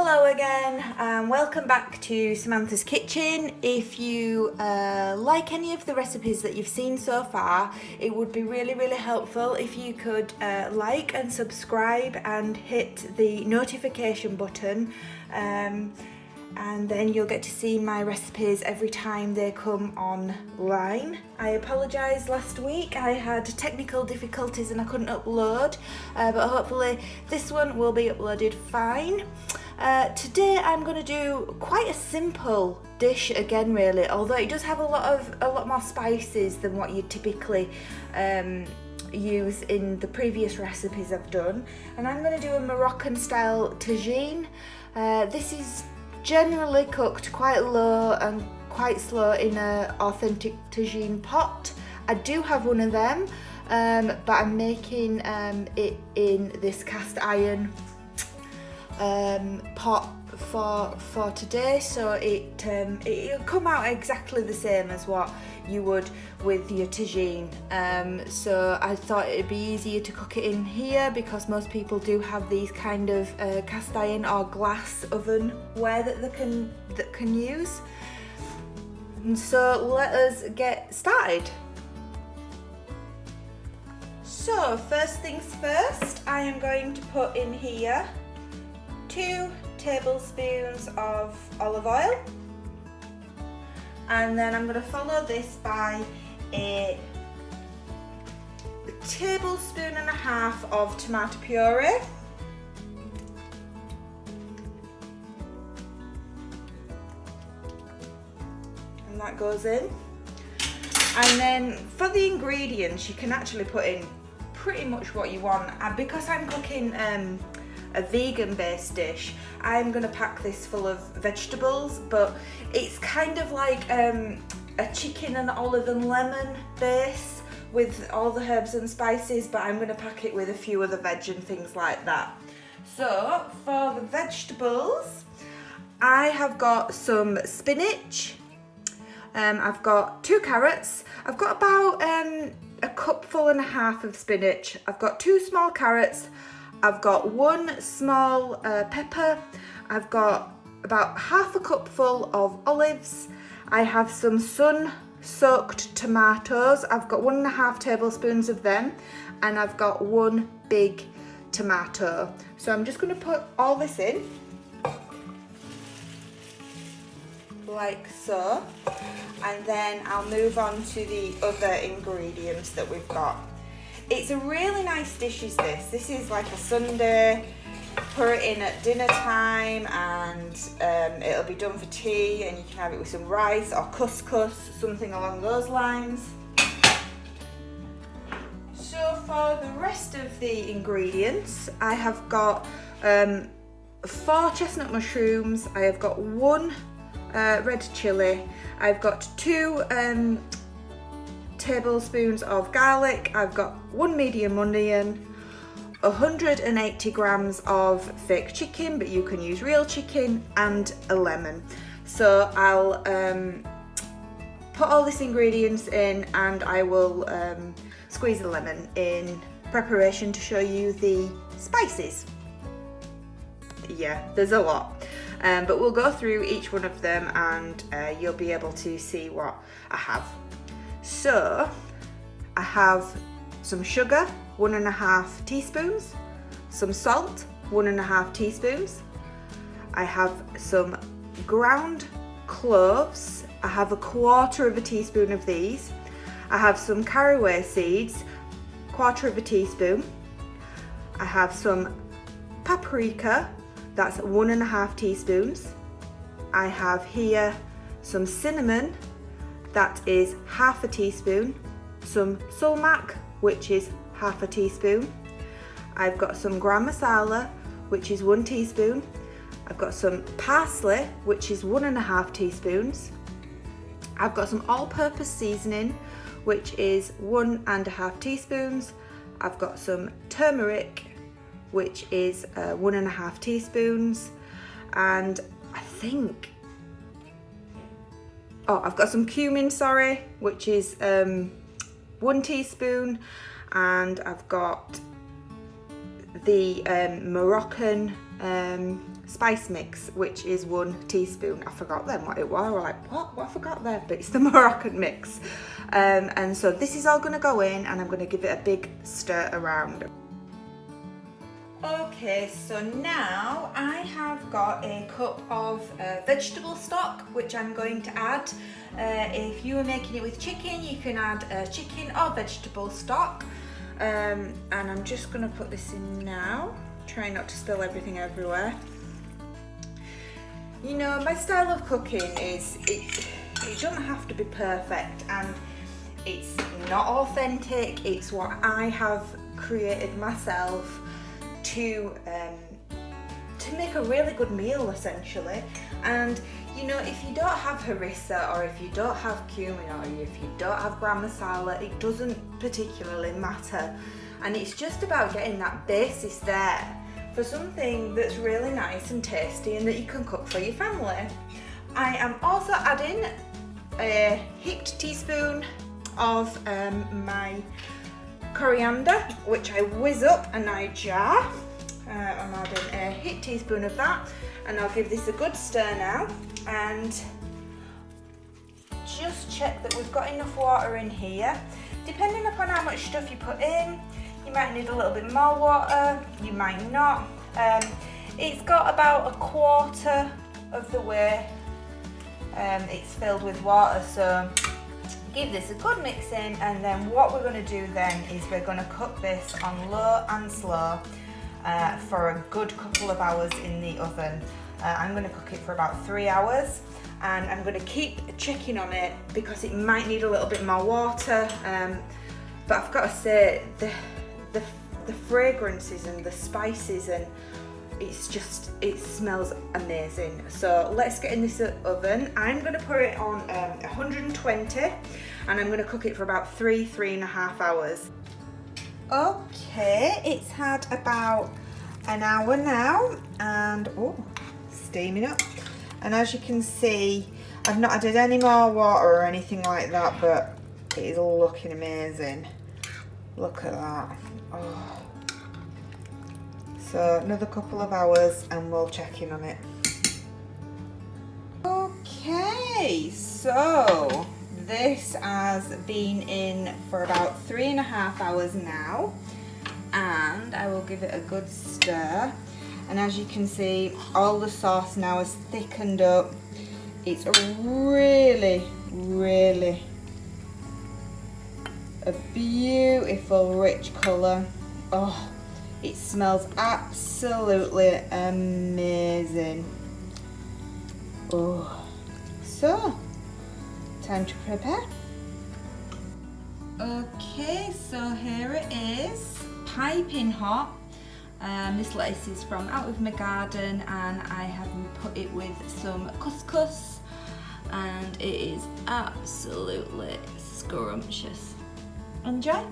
Hello again and welcome back to Samantha's Kitchen. If you like any of the recipes that you've seen so far, it would be really helpful if you could like and subscribe and hit the notification button, and then you'll get to see my recipes every time they come online. I apologise, last week I had technical difficulties and I couldn't upload, but hopefully this one will be uploaded fine. Today I'm going to do quite a simple dish again, really, although it does have a lot more spices than what you typically use in the previous recipes I've done. And I'm going to do a Moroccan style tagine. This is generally cooked quite low and quite slow in an authentic tagine pot. I do have one of them, but I'm making it in this cast iron pot for today, so it'll come out exactly the same as what you would with your tagine. So I thought it'd be easier to cook it in here because most people do have these kind of cast iron or glass ovenware that can use. And so let us get started. So first things first, I am going to put in here 2 tablespoons of olive oil, and then I'm going to follow this by a tablespoon and a half of tomato puree, and that goes in. And then for the ingredients, you can actually put in pretty much what you want, and because I'm cooking a vegan based dish, I'm gonna pack this full of vegetables, but it's kind of like a chicken and olive and lemon base with all the herbs and spices, but I'm gonna pack it with a few other veg and things like that. So for the vegetables, I have got some spinach, I've got 2 carrots, I've got about a cupful and a half of spinach, I've got 2 small carrots, I've got 1 small pepper, I've got about half a cupful of olives, I have some sun-soaked tomatoes, I've got 1.5 tablespoons of them, and I've got 1 big tomato. So I'm just going to put all this in, like so, and then I'll move on to the other ingredients that we've got. It's a really nice dish, is this. This is like a Sunday, put it in at dinner time, and it'll be done for tea, and you can have it with some rice or couscous, something along those lines. So for the rest of the ingredients, I have got 4 chestnut mushrooms, I have got 1 red chilli, I've got 2 tablespoons of garlic, I've got 1 medium onion, 180 grams of fake chicken, but you can use real chicken, and a lemon. So I'll put all these ingredients in, and I will squeeze the lemon in preparation to show you the spices. Yeah, there's a lot, but we'll go through each one of them, and you'll be able to see what I have. So I have some sugar, 1.5 teaspoons, some salt, 1.5 teaspoons. I have some ground cloves, I have 1/4 teaspoon of these. I have some caraway seeds, 1/4 teaspoon. I have some paprika, that's 1.5 teaspoons. I have here some cinnamon, that is 1/2 teaspoon, some sumac, which is 1/2 teaspoon. I've got some garam masala, which is 1 teaspoon. I've got some parsley, which is 1.5 teaspoons. I've got some all-purpose seasoning, which is 1.5 teaspoons. I've got some turmeric, which is 1.5 teaspoons. And I think I've got some cumin, which is 1 teaspoon, and I've got the Moroccan spice mix, which is 1 teaspoon. I forgot then what it was. I was like, what I forgot there, but it's the Moroccan mix. And so this is all gonna go in, and I'm gonna give it a big stir around. Okay, so now I have got a cup of vegetable stock, which I'm going to add. If you were making it with chicken, you can add chicken or vegetable stock. And I'm just gonna put this in now. Try not to spill everything everywhere. You know, my style of cooking is, it doesn't have to be perfect, and it's not authentic. It's what I have created myself to make a really good meal, essentially. And you know, if you don't have harissa, or if you don't have cumin, or if you don't have gram masala, it doesn't particularly matter. And it's just about getting that basis there for something that's really nice and tasty and that you can cook for your family. I am also adding a heaped teaspoon of my coriander, which I whiz up in a jar. I'm adding a heaped teaspoon of that, and I'll give this a good stir now, and just check that we've got enough water in here. Depending upon how much stuff you put in, you might need a little bit more water, you might not. It's got about 1/4 of the way it's filled with water, so give this a good mix in, and then what we're going to do then is we're going to cook this on low and slow for a good couple of hours in the oven. I'm going to cook it for about 3 hours, and I'm going to keep checking on it because it might need a little bit more water, but I've got to say the fragrances and the spices, and it smells amazing. So let's get in this oven. I'm going to put it on 120, and I'm going to cook it for about 3.5 hours. Okay, it's had about an hour now, and steaming up. And as you can see, I've not added any more water or anything like that, but it is looking amazing. Look at that. Oh. So another couple of hours and we'll check in on it. Okay, so this has been in for about 3.5 hours now, and I will give it a good stir. And as you can see, all the sauce now is thickened up. It's a really a beautiful rich colour. Oh, it smells absolutely amazing. Oh, so time to prepare. Okay, so here it is, piping hot. This lettuce is from out of my garden, and I have put it with some couscous, and it is absolutely scrumptious. Enjoy.